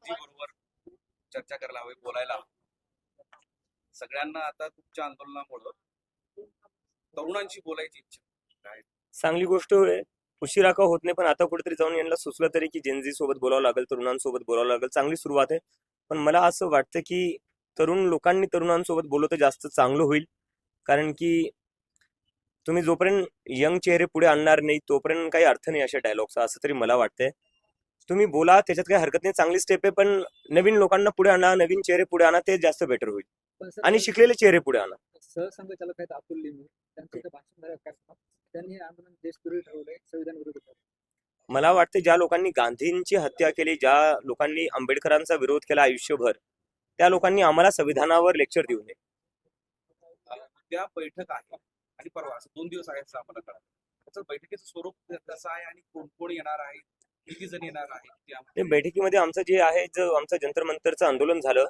Gen Z बरोबर चर्चा करायला हवी, बोलायला हवं. सगळ्यांना आता तुमच्या आंदोलनामुळं तरुणांशी बोलायची इच्छा काय. चांगली गोष्ट आहे. उशिरा का होत नाही, पण आता कुठेतरी जाऊन यांना सुचलं तरी की जेनझी सोबत बोलावं लागेल, तरुणांसोबत बोलावं लागेल. चांगली सुरुवात आहे. पण मला असं वाटतं की तरुण लोकांनी तरुणांसोबत बोललं तर जास्त चांगलं होईल. कारण की तुम्ही जोपर्यंत यंग चेहरे पुढे आणणार नाही तोपर्यंत काही अर्थ नाही अशा डायलॉगचा, असं तरी मला वाटतंय. तुम्ही बोला, त्याच्यात काही हरकत नाही, चांगली स्टेप आहे. पण नवीन लोकांना पुढे आणा, नवीन चेहरे पुढे आणा, ते जास्त बेटर होईल. पण आणि सर शिकलेले चेहरे पुढे आणा. सहसंघचालक आहेत अतुल लिमे, त्यांचं ते भाषण झालं काय त्यांनी हे आंदोलन देशविरोधी ठरवलंय, संविधान विरोधी ठरवलंय. मला वाटतं ज्या लोकांनी गांधींची हत्या केली, ज्या लोकांनी आंबेडकरांचा विरोध केला आयुष्यभर, त्या लोकांनी आम्हाला संविधानावर लेक्चर देऊ नये. उद्या बैठक आहे आणि परवा असं 2 दिवस आहे असं आम्हाला कळलं. त्याचं बैठकीचं स्वरूप कसं आहे आणि कोण कोण येणार आहे, किती जण येणार आहे ते ते बैठकीमध्ये आमचं जे आहे, जो आमचं जंतर मंतरचं आंदोलन झालं,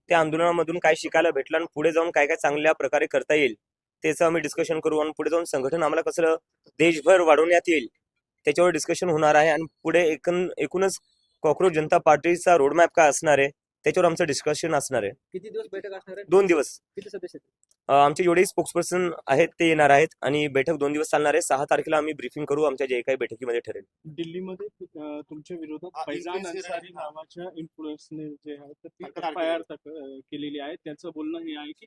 त्या आंदोलनामधून काय शिकायला भेटलं आणि पुढे जाऊन काय काय चांगल्या प्रकारे करता येईल त्याचं आम्ही डिस्कशन करू. आणि पुढे जाऊन संघटन आम्हाला कसं देशभर वाढवण्यात येईल त्याच्यावर डिस्कशन होणार आहे. आणि पुढे एकूणच कॉक्रोच जनता पार्टीचा रोडमॅप काय असणार आहे त्याच्यावर आमचं डिस्कशन असणार आहे. किती दिवस बैठक असणार आहे? 2 दिवस. किती सदस्य आहेत? आमचे जेवढे स्पोक्सपर्सन आहेत ते येणार आहेत आणि बैठक 2 दिवस चालणार आहे. 6 तारखेला आम्ही ब्रीफिंग करू आमच्या जे काही बैठकीमध्ये ठरेल. दिल्लीमध्ये तुमच्या विरोधात फैजान अन्सारी नावाच्या इन्फ्लुएन्सने जे आहे तर ती तक्रार FIR केलेली आहे. त्यांचं बोलणं हे आहे की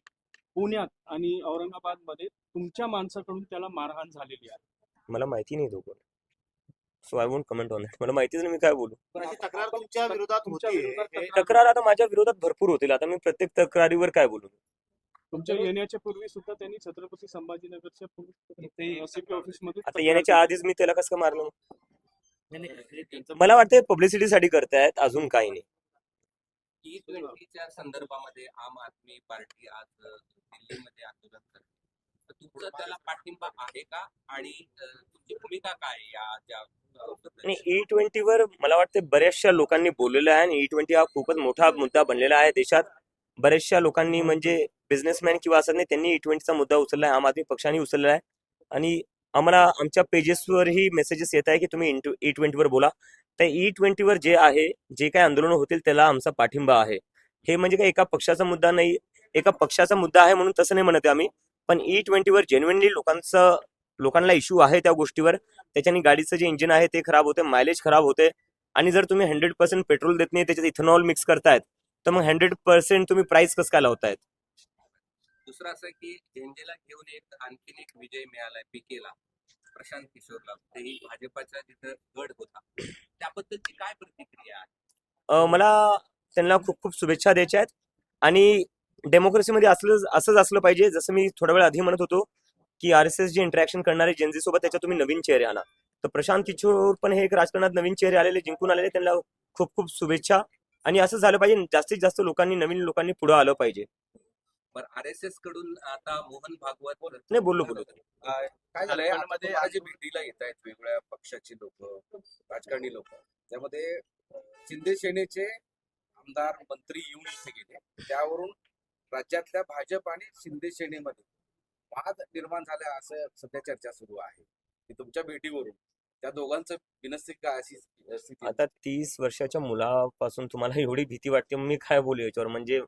पुण्यात आणि औरंगाबाद मध्ये तुमच्या माणसाकडून त्याला मारहाण झालेली आहे. मला माहिती नाही दोघं, so I won't comment on it. मला माहितीच नाही, मी काय बोलू. पण अशी आता तक्रार तुमच्या विरोधात तुमच्या होती. विरोधात तक्रार आता माझ्या विरोधात भरपूर होतील. आता मी प्रत्येक तक्रारीवर काय बोलू. तुमच्या येण्याच्या पूर्वी सुद्धा त्यांनी छत्रपती संभाजीनगरच्या CP ऑफिस मध्ये आता येण्याच्या आधीच मी त्याला कसं मारलं. मला वाटतं पब्लिसिटीसाठी करतायत, अजून काही नाही. T20च्या संदर्भामध्ये आम आदमी पार्टी आज दिल्लीमध्ये आंदोलन करते, तर तुमचा त्याला पाठिंबा आहे का आणि तुमची भूमिका काय आहे या ज्या आणि E20 वर मला वाटतं बऱ्याचशा लोकांनी बोललेलं आहे. आणि E20 हा खूपच मोठा मुद्दा बनलेला आहे देशात. बऱ्याचशा लोकांनी म्हणजे बिझनेसमॅन किंवा असं नाही, त्यांनी E20चा मुद्दा उचलला आहे, आम आदमी पक्षाने उचलला आहे. आणि आम्हाला आमच्या पेजेसवरही मेसेजेस येत आहे की तुम्ही E20 वर बोला. त्या E20 वर जे आहे, जे काही आंदोलन होतील त्याला आमचा पाठिंबा आहे. हे म्हणजे काही एका पक्षाचा मुद्दा नाही, एका पक्षाचा मुद्दा आहे म्हणून तसं नाही म्हणत आहे आम्ही. पण E20 वर जेन्युइनली लोकांना इश्यू आहे त्या गोष्टीवर. त्याच्याने गाडीचं जे इंजिन आहे ते खराब होते, मायलेज खराब होते. आणि जर तुम्ही 100% पेट्रोल देत नाही, त्याच्यात इथेनॉल मिक्स करतायत, तर मग 100% तुम्ही प्राइस कसं काय लावतायत. दुसरं असं की झेंजेला घेऊन आणखीन एक विजय मिळालाय पीकेला, प्रशांत किशोरला, तेही भाजपाचा तिथं गड होता, त्याबद्दलची काय प्रतिक्रिया आहे? मला त्यांना खूप खूप शुभेच्छा द्यायच्या आहेत. आणि डेमोक्रेसीमध्ये असंच असलं पाहिजे. जसं मी थोड्या वेळ आधी म्हणत होतो की RSS जे इंटरॅक्शन करणारे जेनझी सोबत, त्याच्यात तुम्ही नवीन चेहरे आणा. तर प्रशांत किशोर पण हे एक राजकारणात नवीन चेहरे आलेले, जिंकून आलेले, त्यांना खूप खूप शुभेच्छा. आणि असं झालं पाहिजे, जास्तीत जास्त लोकांनी, नवीन लोकांनी पुढे आलं पाहिजे. बरं, RSS कडून आता मोहन भागवत नाही, बोललो. काय झालंय, मध्ये आज भेटीला येत आहेत वेगवेगळ्या पक्षाची लोक, राजकारणी लोक. त्यामध्ये शिंदे सेनेचे आमदार मंत्री येऊन इथे गेले. त्यावरून राज्यातल्या भाजप आणि शिंदे सेनेमध्ये वाद निर्माण झाला असं सध्या चर्चा सुरू आहे की तुमच्या भेटीवरून त्या दोघांचं बिनस्तिक काय अशी स्थिती. आता 30 वर्षाच्या मुलापासून तुम्हाला एवढी भीती वाटते, मी काय बोलू याच्यावर. म्हणजे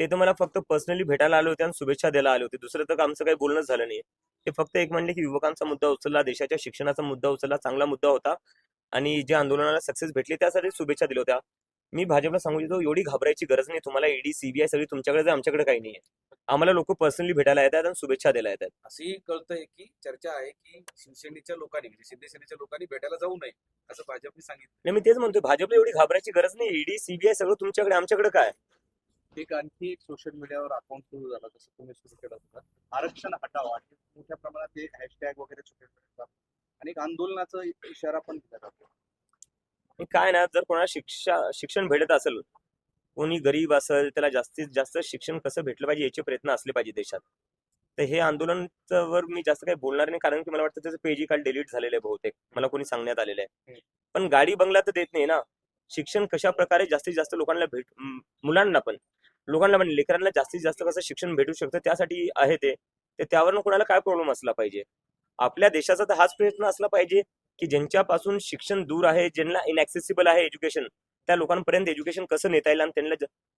ते तर मला फक्त पर्सनली भेटायला आले होते आणि शुभेच्छा द्यायला आले होते. दुसरं तर आमचं काही बोलणंच झालं नाही. ते फक्त एक म्हणले की युवकांचा मुद्दा उचलला, देशाच्या शिक्षणाचा मुद्दा उचलला, चांगला मुद्दा होता आणि जे आंदोलनाला सक्सेस भेटली त्यासाठी शुभेच्छा दिल्या होत्या. मी भाजपला सांगू इच्छितो, एवढी घाबरायची गरज नाही. तुम्हाला ED CBI सगळी तुमच्याकडे आहे, आमच्याकडे काही नाहीये. आम्हाला लोक पर्सनली भेटायला येतात आणि शुभेच्छा द्यायला येतात. असंही कळतंय की चर्चा आहे की शिवसेनेच्या लोकांनी, म्हणजे शिंदे सेनेच्या लोकांनी भेटायला जाऊ नये असं भाजपने सांगितलं. नाही, मी तेच म्हणतोय, भाजपला एवढी घाबरायची गरज नाही. ED CBI सगळं तुमच्याकडे, आमच्याकडे काय. एक आणखी एक सोशल मीडियावर अकाउंट सुरू झाला, जसं तुम्ही सुरू केलं होतं, आरक्षण हटावा, आणि मोठ्या प्रमाणात एक हॅशटॅग वगैरे सोशल मीडियावर आणि एक आंदोलनाचा इशारा पण दिला जातो. काय ना, जर कोणाला शिक्षण भेटत असेल, कोणी गरीब असेल, त्याला जास्तीत जास्त शिक्षण कसं भेटलं पाहिजे याचे प्रयत्न असले पाहिजे देशात. तर हे आंदोलनावर मी जास्त काही बोलणार नाही, कारण की मला वाटतं त्याचं पेजही काल डिलीट झालेलं आहे बहुतेक, मला कोणी सांगण्यात आलेलं आहे. पण गाडी बंगला तर देत नाही ना. शिक्षण कशा प्रकारे जास्तीत जास्त लोकांना मुलांना पण, लोकांना पण, लेकरांना जास्तीत जास्त कसं शिक्षण भेटू शकतं त्यासाठी आहे ते. त्यावरनं कोणाला काय प्रॉब्लेम असला पाहिजे. आपल्या देशाचा तर हाच प्रयत्न असला पाहिजे की ज्यांच्यापासून शिक्षण दूर आहे, ज्यांना इनॅक्सेसिबल आहे एज्युकेशन, त्या लोकांपर्यंत एज्युकेशन कसं नेता येईल आणि त्यांना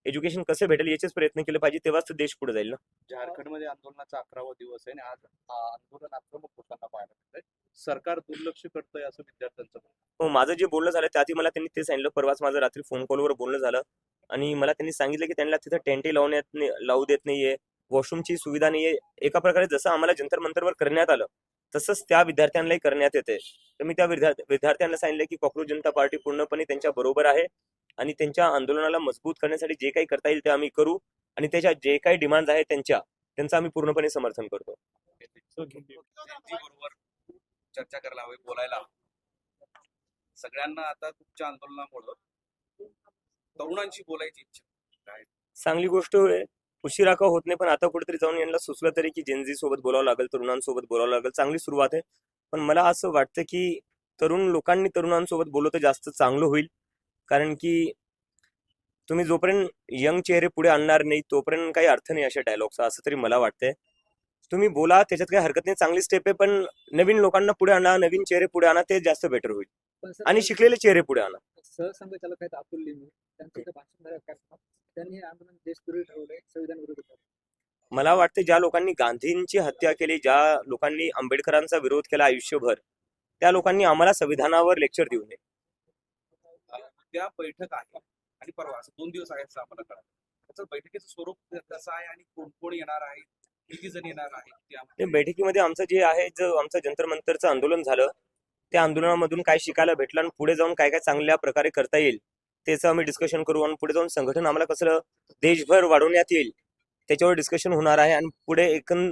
एज्युकेशन कसं भेटेल याचेच प्रयत्न केले पाहिजे, तेव्हाच तो देश पुढे जाईल ना. झारखंडमध्ये आंदोलनाचा 11वा दिवस आहे आणि आज आंदोलन आक्रमक होताना पाहायला मिळतंय. सरकार दुर्लक्ष करतंय असं विद्यार्थ्यांचं म्हणणं आहे. हो, माझं जे बोलणं झालं त्यातही मला त्यांनी ते सांगितलं. परवाच माझं रात्री फोन कॉलवर बोलणं झालं आणि मला त्यांनी सांगितलं की त्यांना तिथं टेंटही लावू देत नाहीये, वॉशरूमची सुविधा नाहीये. एका प्रकारे जसं आम्हाला जंतर मंतरवर करण्यात आलं तसंच त्या विद्यार्थ्यांनाही करण्यात येते. तर मी त्या विद्यार्थ्यांना सांगितलं की कॉक्रोच जनता पार्टी पूर्णपणे त्यांच्या बरोबर आहे आणि त्यांच्या आंदोलनाला मजबूत करण्यासाठी जे काही करता येईल ते आम्ही करू आणि त्याच्या जे काही डिमांड आहे त्यांचं आम्ही पूर्णपणे समर्थन करतो. बरोबर चर्चा करायला हवी, बोलायला हवं. सगळ्यांना आता तुमच्या आंदोलनामुळं तरुणांशी बोलायची इच्छा आहे. चांगली गोष्ट आहे. उशिरा का होत नाही, पण आता कुठेतरी जाऊन यांना सुचलं तरी की जेनझी सोबत बोलावं लागेल, तरुणांसोबत बोलावं लागेल. चांगली सुरुवात आहे, पण मला असं वाटतं की तरुण लोकांनी तरुणांसोबत बोललं तर जास्त चांगलं होईल. कारण की तुम्ही जोपर्यंत यंग चेहरे पुढे आणणार नाही तोपर्यंत काही अर्थ नाही अशा डायलॉगचा, असं तरी मला वाटतंय. तुम्ही बोला, त्याच्यात काही हरकत नाही, चांगली स्टेप आहे, पण नवीन लोकांना पुढे आणा, नवीन चेहरे पुढे आणा, ते जास्त बेटर होईल. पण सर आणि शिकलेले चेहरे पुढे आणा. सहसंघचालक आहेत अतुल लिमे, त्यांचं इथं भाषण झालं कार्यक्रमात. त्यांनी हे आंदोलन देशविरोधी ठरवलंय, संविधान विरोधी. मला वाटते ज्या लोकांनी गांधींची हत्या केली, ज्या लोकांनी आंबेडकरांचा विरोध केला आयुष्यभर, त्या लोकांनी आम्हाला संविधानावर लेक्चर देऊ नये. उद्या बैठक आहे आणि परवा असं 2 दिवस आहेत असं आम्हाला कळलं. त्याचं बैठकीचं स्वरूप कसं आहे आणि कोण कोण येणार आहे, किती जण येणार आहेत ते आम्हाला त्या बैठकीमध्ये आमचं जे आहे, जो आमचं जंतर मंतरचं आंदोलन झालं, त्या आंदोलनामधून काय शिकायला भेटलं आणि पुढे जाऊन काय काय चांगल्या प्रकारे करता येईल त्याचं आम्ही डिस्कशन करू आणि पुढे जाऊन संघटन आम्हाला कसं देशभर वाढवण्यात येईल त्याच्यावर डिस्कशन होणार आहे. आणि पुढे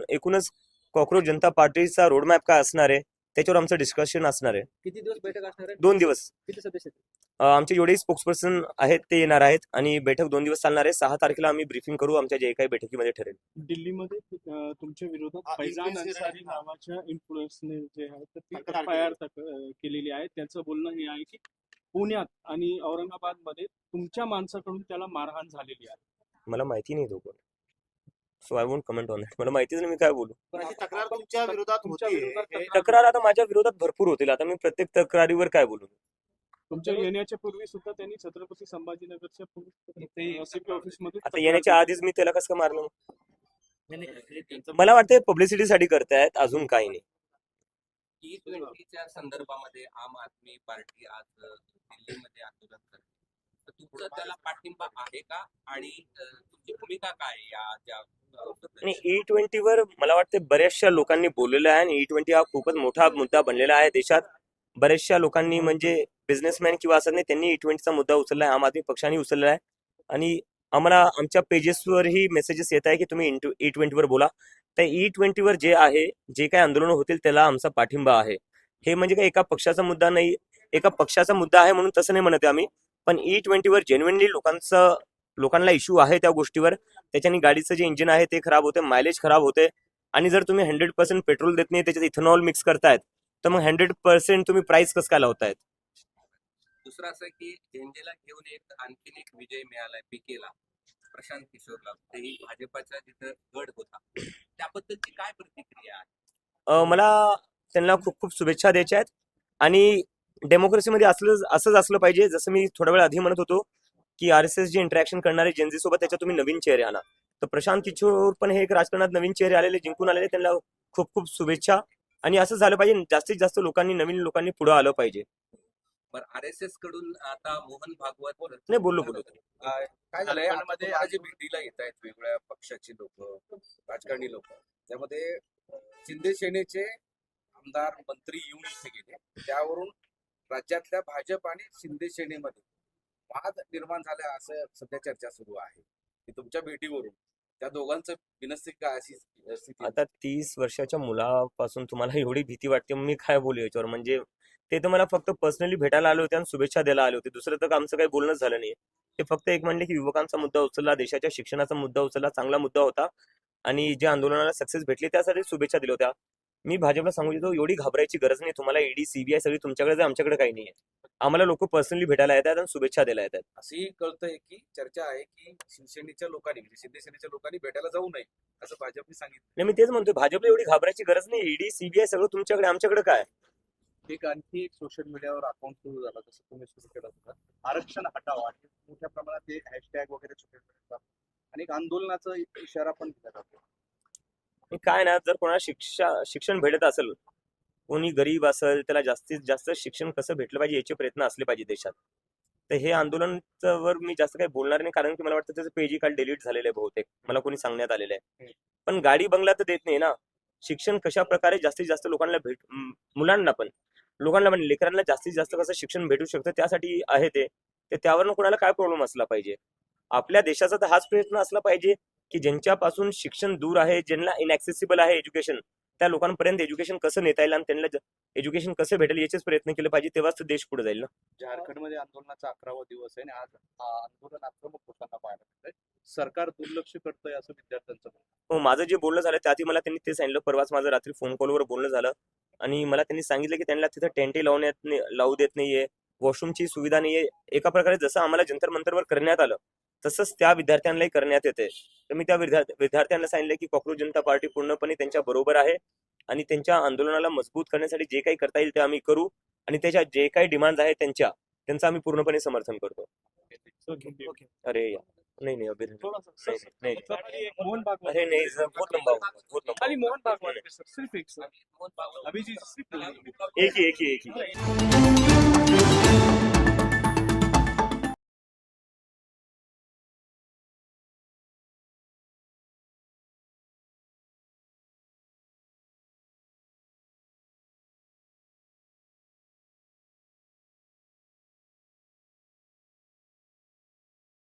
एकूणच कॉक्रोच जनता पार्टीचा रोडमॅप काय असणार आहे त्याच्यावर आमचं डिस्कशन असणार आहे. किती दिवस बैठक असणार आहे? 2 दिवस. किती सदस्य आहेत? आमचे जेवढे स्पोक्सपर्सन आहेत ते येणार आहेत आणि बैठक 2 दिवस चालणार आहे. 6 तारखेला आम्ही ब्रीफिंग करू आमच्या जे काही बैठकीमध्ये ठरेल. दिल्लीमध्ये तुमच्या विरोधात फैजान अन्सारी नावाच्या इन्फ्लुएन्सने जे आहे तर ती FIR केलेली आहे. त्यांचं बोलणं हे आहे की पुण्यात आणि औरंगाबादमध्ये तुमच्या माणसाकडून त्याला मारहाण झालेली आहे. मला माहिती नाही तो कोण, so I won't comment on that. मला माहितीच नाही, मी काय बोलू. पण अशी तक्रार तुमच्या विरोधात तुमच्या होतीये. विरोधात हे तक्रार- तक्रार आता माझ्या विरोधात भरपूर होतील. आता मी प्रत्येक तक्रारीवर काय बोलू. तुमच्या येण्याच्या पूर्वी सुद्धा त्यांनी छत्रपती संभाजीनगरच्या CP ऑफिसमध्ये आता येण्याच्या आधीच मी त्याला कसं मारलं. मला वाटतं पब्लिसिटीसाठी करतायत, अजून काही नाही. T20च्या संदर्भामध्ये आम आदमी पार्टी आज दिल्लीमध्ये आंदोलन करते, तर तुमचा त्याला पाठिंबा आहे का आणि तुमची भूमिका काय आहे या ज्या आणि E20 वर मला वाटतं बऱ्याचशा लोकांनी बोललेलं आहे आणि E20 हा खूपच मोठा मुद्दा बनलेला आहे देशात. बऱ्याचशा लोकांनी म्हणजे बिझनेसमॅन किंवा असं नाही, त्यांनी E20चा मुद्दा उचलला आहे, आम आदमी पक्षाने उचलला आहे. आणि आम्हाला आमच्या पेजेसवरही मेसेजेस येत आहे की तुम्ही E20 वर बोला. त्या E20 वर जे आहे, जे काही आंदोलन होतील त्याला आमचा पाठिंबा आहे. हे म्हणजे काही एका पक्षाचा मुद्दा नाही, एका पक्षाचा मुद्दा आहे म्हणून तसं नाही म्हणत आहे आम्ही. पण E20 वर जेन्युइनली लोकांना इश्यू आहे त्या गोष्टीवर. त्याच्याने गाडीचं जे इंजिन आहे ते खराब होते, मायलेज खराब होते. आणि जर तुम्ही 100% पेट्रोल देत नाही, त्याच्यात इथेनॉल मिक्स करतायत, तर मग 100% तुम्ही प्राइस कसं काय लावतायत. दुसरं असं की झेंजेला घेऊन आणखीन एक विजय मिळालाय पीकेला, प्रशांत किशोरला, तेही भाजपाचा जिथं गड होता, त्याबद्दलची काय प्रतिक्रिया आहे? मला त्यांना खूप खूप शुभेच्छा द्यायच्या आहेत. आणि डेमोक्रेसीमध्ये असंच असलं पाहिजे. जसं मी थोडा वेळ आधी म्हणत होतो की RSS जे इंटरॅक्शन करणारे जेनझी सोबत त्याच्यात तुम्ही नवीन चेहरे आणा. तर प्रशांत किशोर पण हे एक राजकारणात नवीन चेहरे आलेले, जिंकून आलेले, त्यांना खूप खूप शुभेच्छा. आणि असं झालं पाहिजे, जास्तीत जास्त नवीन लोकांनी पुढे आलं पाहिजे. पण RSS कडून आता मोहन भागवत नाही, बोललो. काय झालंय, आता तुम्हाला जे भेटीला येत आहेत वेगवेगळ्या पक्षाची लोक, राजकारणी लोक, त्यामध्ये शिंदे सेनेचे आमदार मंत्री येऊन इथे गेले. त्यावरून राज्यातल्या भाजप आणि शिंदे सेनेमध्ये वाद निर्माण झाला असं सध्या चर्चा सुरू आहे की तुमच्या भेटीवरून त्या दोघांचं बिनस्तिक काय अशी स्थिती. आता 30 वर्षाच्या मुलापासून तुम्हाला एवढी भीती वाटते, मग मी काय बोलू याच्यावर. म्हणजे ते तर मला फक्त पर्सनली भेटायला आले होते आणि शुभेच्छा द्यायला आले होते. दुसरं तर आमचं काही बोलणंच झालं नाही. ते फक्त एक म्हणले की युवकांचा मुद्दा उचलला, देशाच्या शिक्षणाचा मुद्दा उचलला, चांगला मुद्दा होता आणि जे आंदोलनाला सक्सेस भेटली त्यासाठी शुभेच्छा दिल्या होत्या. मी भाजपला सांगू इच्छितो, एवढी घाबरायची गरज नाही. तुम्हाला ED CBI सगळी तुमच्याकडे, आमच्याकडे काही नाहीये. आम्हाला लोक पर्सनली भेटायला येतात आणि शुभेच्छा द्यायला येतात. असंही कळतंय की चर्चा आहे की शिवसेनेच्या लोकांनी, म्हणजे शिंदे सेनेच्या लोकांनी भेटायला जाऊ नये असं भाजपने सांगितलं. नाही, मी तेच म्हणतोय, भाजपला एवढी घाबरायची गरज नाही. ED CBI सगळं तुमच्याकडे, आमच्याकडे काय. एक आणखी एक सोशल मीडियावर अकाउंट सुरू झाला जसं तुम्ही सुरू केलं होतं आरक्षण हटावा आणि मोठ्या प्रमाणात ते हॅशटॅग वगैरे सोशल मीडियावर आणि एक आंदोलनाचा इशारा पण दिला जातो. आणि काय ना, जर कोणाला शिक्षण भेटत असेल, कोणी गरीब असेल, त्याला जास्तीत जास्त शिक्षण कसं भेटलं पाहिजे याचे प्रयत्न असले पाहिजे देशात. तर हे आंदोलनावर मी जास्त काही बोलणार नाही, कारण की मला वाटतं त्याचं पेजही काल डिलीट झालेलं आहे बहुतेक, मला कोणी सांगण्यात आलेलं आहे. पण गाडी बंगला तर देत नाही ना. शिक्षण कशा प्रकारे जास्तीत जास्त लोकांना मुलांना पण, लोकांना पण, लेकरांना जास्तीत जास्त कसं शिक्षण भेटू शकतं त्यासाठी आहे ते. तर त्यावरनं कोणाला काय प्रॉब्लेम असला पाहिजे. आपल्या देशाचा तर हाच प्रयत्न असला पाहिजे की ज्यांच्यापासून शिक्षण दूर आहे, ज्यांना इनॅक्सेसिबल आहे एज्युकेशन, त्या लोकांपर्यंत एज्युकेशन कसं नेता येईल आणि त्यांना एज्युकेशन कसं भेटेल याचेच प्रयत्न केले पाहिजे, तेव्हाच तर देश पुढे जाईल ना. झारखंडमध्ये आंदोलनाचा 11वा दिवस आहे आणि आज आंदोलन आक्रमक होताना पाहायला मिळतंय. सरकार दुर्लक्ष करतंय असं विद्यार्थ्यांचं म्हणणं आहे. हो, माझं जे बोलणं झालं त्याआधी मला त्यांनी ते सांगितलं. परवाच माझं रात्री फोन कॉलवर बोलणं झालं आणि मला त्यांनी सांगितलं की त्यांना तिथं टेंटही लावू देत नाहीये, वॉशरूमची सुविधा नाहीये. एका प्रकारे जसं आम्हाला जंतर मंतरवर करण्यात आलं तसंच त्या विद्यार्थ्यांनाही करण्यात येते. तर मी त्या विद्यार्थ्यांना सांगितलं की कॉकरोच जनता पार्टी पूर्णपणे त्यांच्या बरोबर आहे आणि त्यांच्या आंदोलनाला मजबूत करण्यासाठी जे काही करता येईल ते आम्ही करू आणि त्याच्या जे काही डिमांड आहेत त्यांचं आम्ही पूर्णपणे समर्थन करतो. अरे यार, नहीं नहीं अभी नहीं नहीं नहीं खाली एक मोहन भागवत अरे नहीं सर, बहुत लंबा होगा, बहुत लंबा खाली मोहन होगा. भागवत के सर सिर्फ एक सर मोहन भागवत अभी जी सिर्फ एक ही